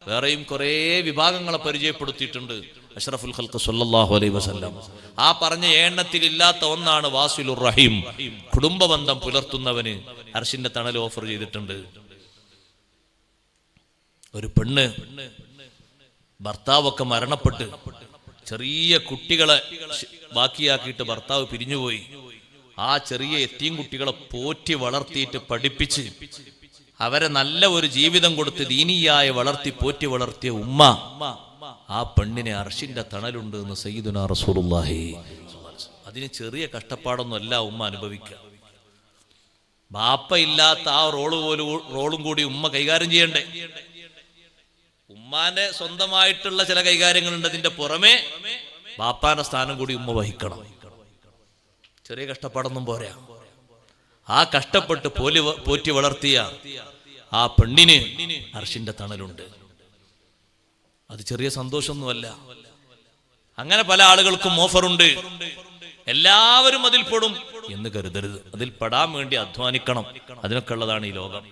വേറെയും കുറേ വിഭാഗങ്ങളെ പരിചയപ്പെടുത്തിയിട്ടുണ്ട് അഷ്റഫുൽ ഖൽഖ് സല്ലല്ലാഹു അലൈഹി വസല്ലം. ആ പറഞ്ഞ എണ്ണത്തിൽ ഇല്ലാത്ത ഒന്നാണ് വാസിലുർ റഹീം, കുടുംബബന്ധം പുലർത്തുന്നവന് അർശിന്റെ തണൽ ഓഫർ ചെയ്തിട്ടുണ്ട്. ഒരു പെണ്ണ് ഭർത്താവൊക്കെ മരണപ്പെട്ട് ചെറിയ കുട്ടികളെ ബാക്കിയാക്കിയിട്ട് ഭർത്താവ് പിരിഞ്ഞുപോയി. ആ ചെറിയ യതീം കുട്ടികളെ പോറ്റി വളർത്തിയിട്ട് പഠിപ്പിച്ച് അവരെ നല്ല ഒരു ജീവിതം കൊടുത്ത് ദീനിയായി വളർത്തി പോറ്റി വളർത്തിയ ഉമ്മ, ആ പെണ്ണിനെ അർശിന്റെ തണലുണ്ട് എന്ന് സയ്യിദുനാ റസൂലുള്ളാഹി. അതിന് ചെറിയ കഷ്ടപ്പാടൊന്നും അല്ല ഉമ്മ അനുഭവിക്കുക. ബാപ്പ ഇല്ലാത്ത ആ റോളും കൂടി ഉമ്മ കൈകാര്യം ചെയ്യണ്ടേ. ഉമ്മാന്റെ സ്വന്തമായിട്ടുള്ള ചില കൈകാര്യങ്ങളുണ്ട്, അതിന്റെ പുറമെ ബാപ്പാന്റെ സ്ഥാനം കൂടി ഉമ്മ വഹിക്കണം. ചെറിയ കഷ്ടപ്പാടൊന്നും പോരാ. ആ കഷ്ടപ്പെട്ട് പോറ്റി വളർത്തിയ ആ പെണ്ണിന് അർശിന്റെ തണലുണ്ട്. അത് ചെറിയ സന്തോഷമൊന്നുമല്ല. അങ്ങനെ പല ആളുകൾക്കും ഓഫറുണ്ട്. എല്ലാവരും അതിൽ പെടും എന്ന് കരുതരുത്. അതിൽ പെടാൻ വേണ്ടി അധ്വാനിക്കണം. അതിനൊക്കെ ഉള്ളതാണ് ഈ ലോകം.